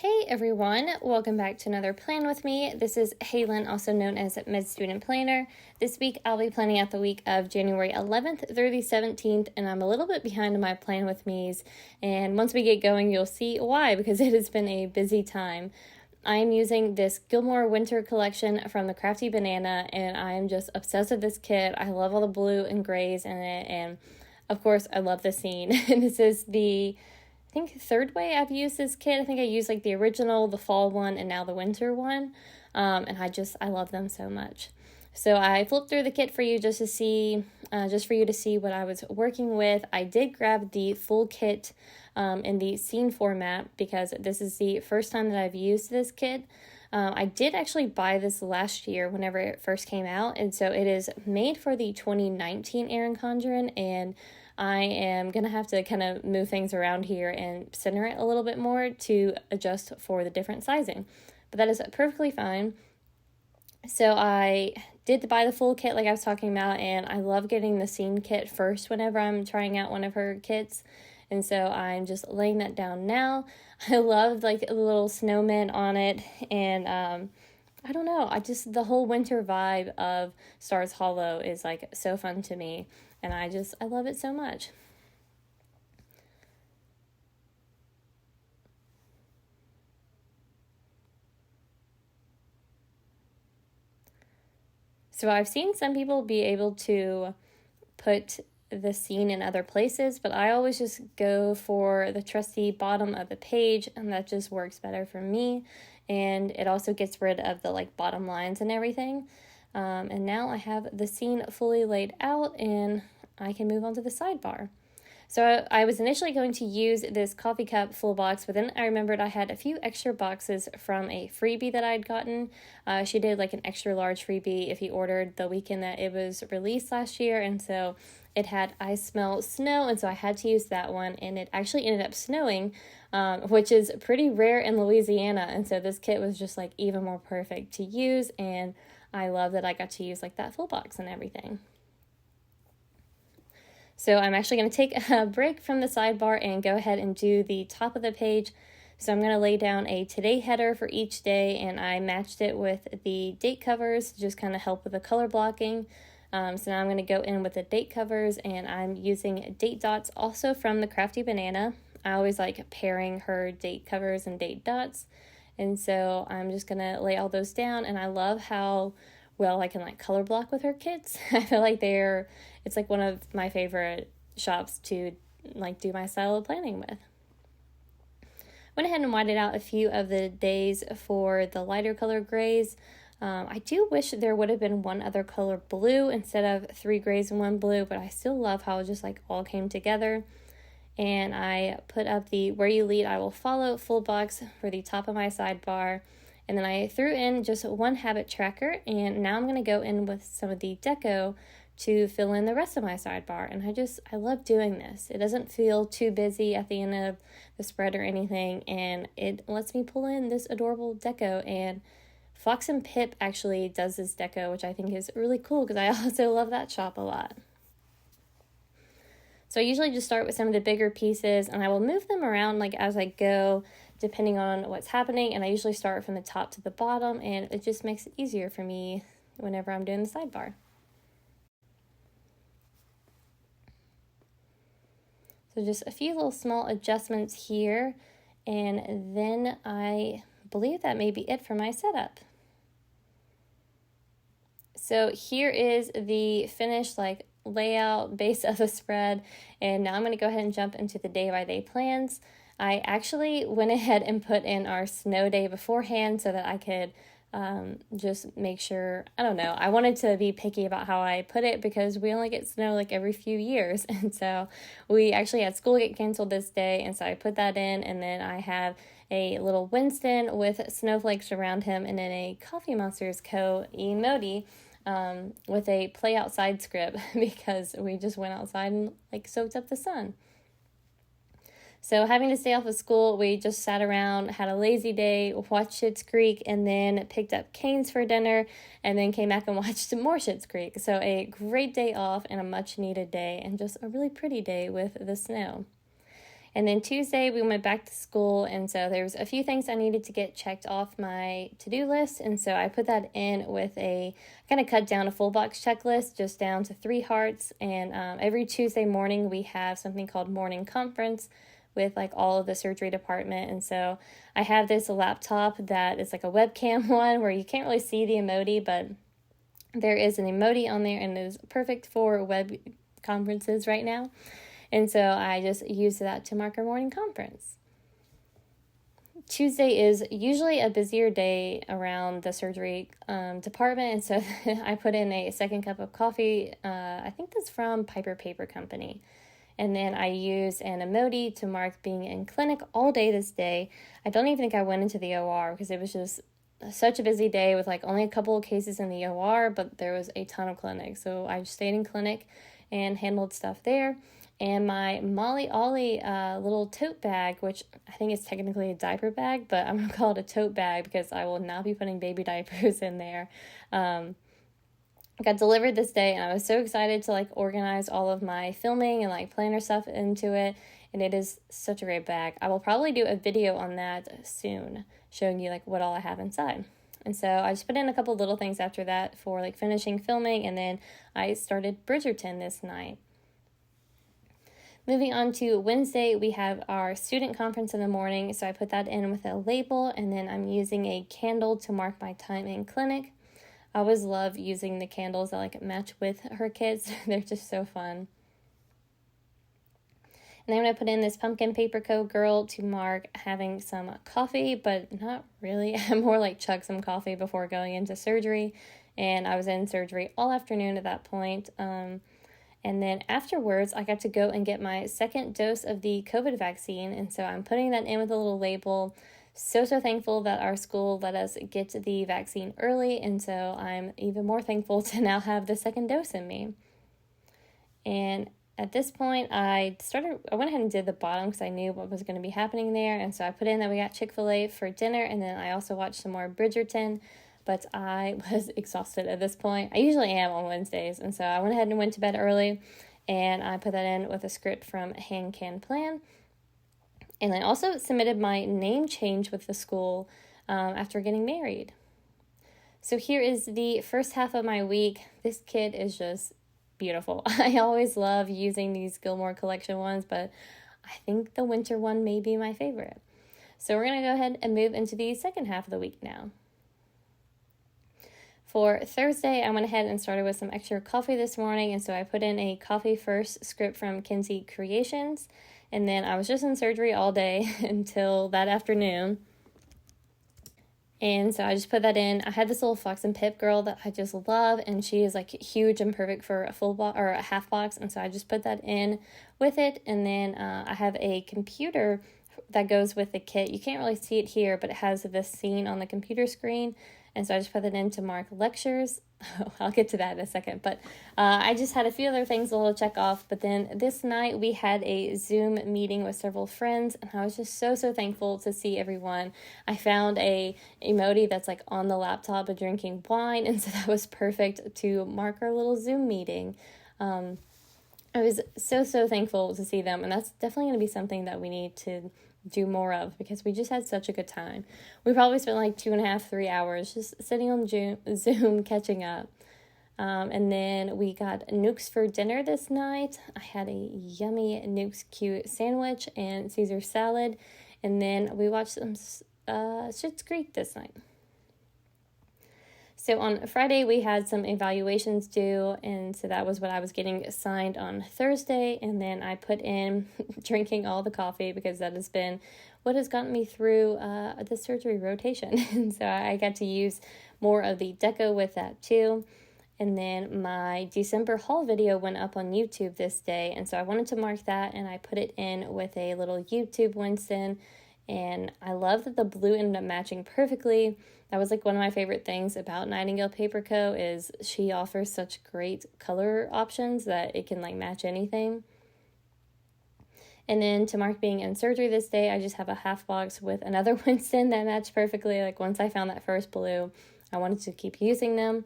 Hey everyone, welcome back to another Plan With Me. This is Haylin, also known as Med Student Planner. This week I'll be planning out the week of January 11th through the 17th, and I'm a little bit behind on my Plan With Me's, and once we get going you'll see why, because it has been a busy time. I am using this Gilmore Winter collection from the Crafty Banana, and I am just obsessed with this kit. I love all the blue and grays in it, and of course I love the scene. And this is the third way I've used this kit. I think I used like the original, the fall one, and now the winter one. And I love them so much. So I flipped through the kit for you just for you to see what I was working with. I did grab the full kit in the scene format because this is the first time that I've used this kit. I did actually buy this last year whenever it first came out, and so it is made for the 2019 ERIN CONDREN, and I am going to have to kind of move things around here and center it a little bit more to adjust for the different sizing. But that is perfectly fine. So I did buy the full kit like I was talking about, and I love getting the scene kit first whenever I'm trying out one of her kits. And so I'm just laying that down now. I love like the little snowman on it, and I don't know, the whole winter vibe of Stars Hollow is like so fun to me, and I love it so much. So I've seen some people be able to put the scene in other places, but I always just go for the trusty bottom of the page, and that just works better for me, and it also gets rid of the like bottom lines and everything. And now I have the scene fully laid out, and I can move on to the sidebar. So I was initially going to use this coffee cup full box, but then I remembered I had a few extra boxes from a freebie that I'd gotten. She did like an extra large freebie if you ordered the weekend that it was released last year, and so it had I Smell Snow, and so I had to use that one, and it actually ended up snowing, which is pretty rare in Louisiana, and so this kit was just like even more perfect to use, and I love that I got to use like that full box and everything. So I'm actually going to take a break from the sidebar and go ahead and do the top of the page. So I'm going to lay down a today header for each day, and I matched it with the date covers to just kind of help with the color blocking. So now I'm going to go in with the date covers, and I'm using date dots also from the Crafty Banana. I always like pairing her date covers and date dots. And so I'm just going to lay all those down, and I love how well I can like color block with her kits. I feel like it's like one of my favorite shops to like do my style of planning with. Went ahead and whited out a few of the days for the lighter color grays. I do wish there would have been one other color blue instead of 3 grays and 1 blue, but I still love how it just like all came together. And I put up the Where You Lead, I Will Follow full box for the top of my sidebar. And then I threw in just one habit tracker, and now I'm going to go in with some of the deco to fill in the rest of my sidebar. And I love doing this. It doesn't feel too busy at the end of the spread or anything, and it lets me pull in this adorable deco. And Fox and Pip actually does this deco, which I think is really cool because I also love that shop a lot. So I usually just start with some of the bigger pieces, and I will move them around like as I go, depending on what's happening, and I usually start from the top to the bottom, and it just makes it easier for me whenever I'm doing the sidebar. So just a few little small adjustments here, and then I believe that may be it for my setup. So here is the finished like layout base of the spread, and now I'm going to go ahead and jump into the day-by-day plans. I actually went ahead and put in our snow day beforehand so that I could just make sure, I don't know, I wanted to be picky about how I put it because we only get snow like every few years, and so we actually had school get canceled this day, and so I put that in, and then I have a little Winston with snowflakes around him, and then a Coffee Monsters Co. emoji with a play outside script because we just went outside and like soaked up the sun. So having to stay off of school, we just sat around, had a lazy day, watched Schitt's Creek, and then picked up Cane's for dinner, and then came back and watched more Schitt's Creek. So a great day off and a much needed day, and just a really pretty day with the snow. And then Tuesday, we went back to school, and so there was a few things I needed to get checked off my to-do list, and so I put that in with I kind of cut down a full box checklist just down to 3 hearts, and every Tuesday morning we have something called morning conference with like all of the surgery department, and so I have this laptop that is like a webcam one where you can't really see the emoji, but there is an emoji on there, and it is perfect for web conferences right now. And so I just used that to mark our morning conference. Tuesday is usually a busier day around the surgery department, and so I put in a second cup of coffee. I think that's from Piper Paper Company. And then I used an emoji to mark being in clinic all day this day. I don't even think I went into the OR because it was just such a busy day with like only a couple of cases in the OR, but there was a ton of clinics. So I just stayed in clinic and handled stuff there. And my Molly Ollie little tote bag, which I think is technically a diaper bag, but I'm going to call it a tote bag because I will not be putting baby diapers in there. Got delivered this day, and I was so excited to like organize all of my filming and like planner stuff into it. And it is such a great bag. I will probably do a video on that soon, showing you like what all I have inside. And so I just put in a couple little things after that for like finishing filming, and then I started Bridgerton this night. Moving on to Wednesday, we have our student conference in the morning, so I put that in with a label, and then I'm using a candle to mark my time in clinic. I always love using the candles that like match with her kids. They're just so fun. And then I'm going to put in this pumpkin paper co girl to mark having some coffee, but not really. I more like chug some coffee before going into surgery, and I was in surgery all afternoon at that point. And then afterwards, I got to go and get my second dose of the COVID vaccine. And so I'm putting that in with a little label. So thankful that our school let us get the vaccine early. And so I'm even more thankful to now have the second dose in me. And at this point, I went ahead and did the bottom because I knew what was going to be happening there. And so I put in that we got Chick-fil-A for dinner. And then I also watched some more Bridgerton. But I was exhausted at this point. I usually am on Wednesdays, and so I went ahead and went to bed early, and I put that in with a script from Hand Can Plan. And I also submitted my name change with the school after getting married. So here is the first half of my week. This kit is just beautiful. I always love using these Gilmore Collection ones, but I think the winter one may be my favorite. So we're going to go ahead and move into the second half of the week now. For Thursday, I went ahead and started with some extra coffee this morning, and so I put in a coffee first script from Kinsey Creations, and then I was just in surgery all day until that afternoon, and so I just put that in. I had this little Fox and Pip girl that I just love, and she is like huge and perfect for a full box or a half box, and so I just put that in with it, and then I have a computer that goes with the kit. You can't really see it here, but it has this scene on the computer screen. And so I just put that in to mark lectures. I'll get to that in a second. But I just had a few other things a little check off. But then this night we had a Zoom meeting with several friends. And I was just so thankful to see everyone. I found a emoji that's like on the laptop of drinking wine. And so that was perfect to mark our little Zoom meeting. I was so thankful to see them. And that's definitely going to be something that we need to do more of because we just had such a good time. We probably spent like 2.5-3 hours just sitting on Zoom catching up. And then we got Nukes for dinner this night. I had a yummy Nukes cute sandwich and Caesar salad. And then we watched some Schitt's Creek this night. So on Friday, we had some evaluations due, and so that was what I was getting assigned on Thursday, and then I put in drinking all the coffee because that has been what has gotten me through the surgery rotation, and so I got to use more of the deco with that too. And then my December haul video went up on YouTube this day, and so I wanted to mark that, and I put it in with a little YouTube Winston, and I love that the blue ended up matching perfectly. That was like one of my favorite things about Nightingale Paper Co. is she offers such great color options that it can like match anything. And then to mark being in surgery this day, I just have a half box with another Winston that matched perfectly. Like once I found that first blue, I wanted to keep using them.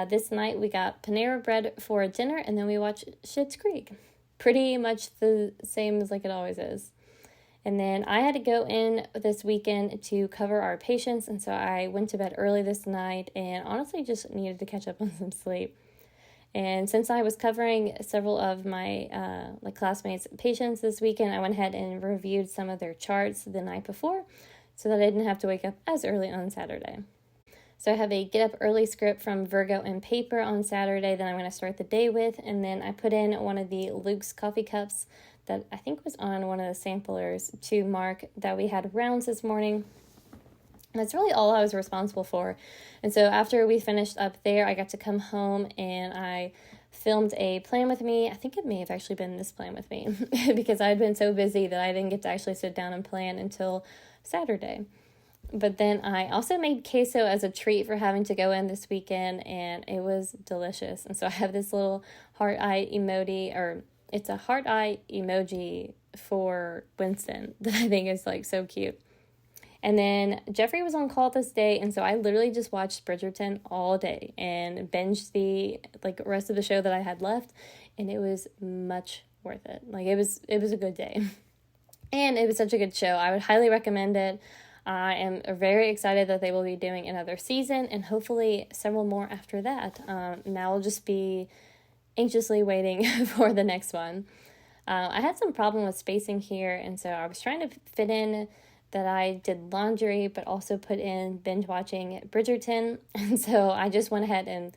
This night we got Panera Bread for dinner, and then we watched Schitt's Creek. Pretty much the same as like it always is. And then I had to go in this weekend to cover our patients, and so I went to bed early this night and honestly just needed to catch up on some sleep. And since I was covering several of my classmates' patients this weekend, I went ahead and reviewed some of their charts the night before so that I didn't have to wake up as early on Saturday. So I have a get up early script from Virgo and Paper on Saturday that I'm going to start the day with, and then I put in one of the Luke's coffee cups that I think was on one of the samplers to mark that we had rounds this morning. And that's really all I was responsible for. And so after we finished up there, I got to come home and I filmed a plan with me. I think it may have actually been this plan with me because I had been so busy that I didn't get to actually sit down and plan until Saturday. But then I also made queso as a treat for having to go in this weekend, and it was delicious. And so I have this little heart eye emoji, or it's a heart eye emoji for Winston that I think is like so cute. And then Jeffrey was on call this day, and so I literally just watched Bridgerton all day and binged the rest of the show that I had left, and it was much worth it. It was a good day. And it was such a good show. I would highly recommend it. I am very excited that they will be doing another season and hopefully several more after that. Now I'll just be anxiously waiting for the next one. I had some problem with spacing here, and so I was trying to fit in that I did laundry, but also put in binge watching Bridgerton. And so I just went ahead and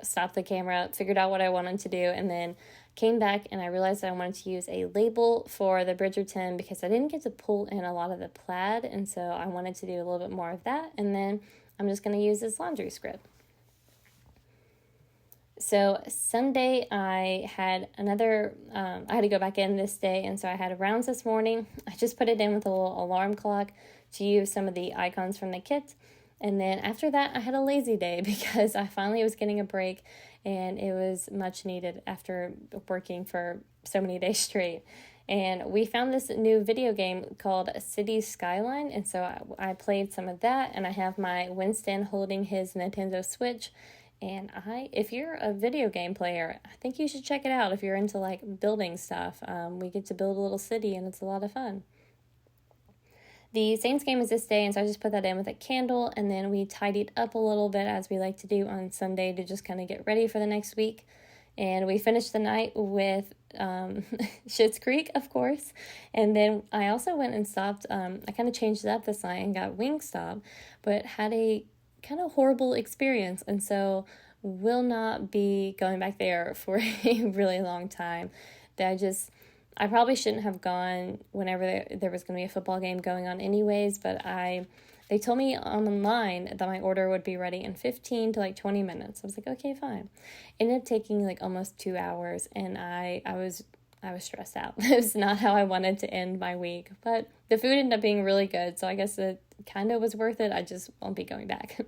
stopped the camera, figured out what I wanted to do, and then came back and I realized that I wanted to use a label for the Bridgerton because I didn't get to pull in a lot of the plaid, and so I wanted to do a little bit more of that, and then I'm just going to use this laundry script. So Sunday I had another, I had to go back in this day, and so I had rounds this morning. I just put it in with a little alarm clock to use some of the icons from the kit. And then after that, I had a lazy day because I finally was getting a break, and it was much needed after working for so many days straight. And we found this new video game called City Skyline, and so I played some of that, and I have my Winston holding his Nintendo Switch. And if you're a video game player, I think you should check it out if you're into building stuff. We get to build a little city, and it's a lot of fun. The Saints game is this day, and so I just put that in with a candle, and then we tidied up a little bit as we like to do on Sunday to just kind of get ready for the next week. And we finished the night with Schitt's Creek, of course. And then I also went and stopped, I kind of changed it up this night and got Wingstop, but had a kind of horrible experience, and so will not be going back there for a really long time. I probably shouldn't have gone whenever there was going to be a football game going on anyways, but they told me online that my order would be ready in 15 to 20 minutes. I was like, okay, fine. Ended up taking almost 2 hours, and I was stressed out. It was not how I wanted to end my week, but the food ended up being really good, so I guess it kind of was worth it. I just won't be going back.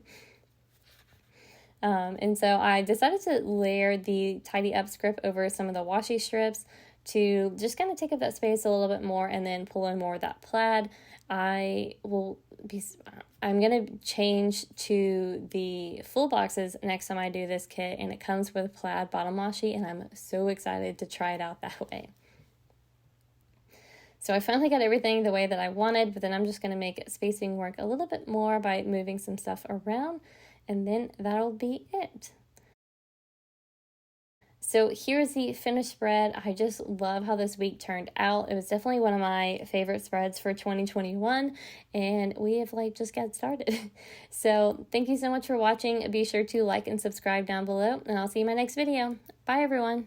And so I decided to layer the tidy up script over some of the washi strips to just kind of take up that space a little bit more and then pull in more of that plaid. I'm going to change to the full boxes next time I do this kit, and it comes with plaid bottom washi, and I'm so excited to try it out that way. So I finally got everything the way that I wanted, but then I'm just going to make spacing work a little bit more by moving some stuff around, and then that'll be it. So here's the finished spread. I just love how this week turned out. It was definitely one of my favorite spreads for 2021, and we have just got started. So thank you so much for watching. Be sure to like and subscribe down below, and I'll see you in my next video. Bye, everyone.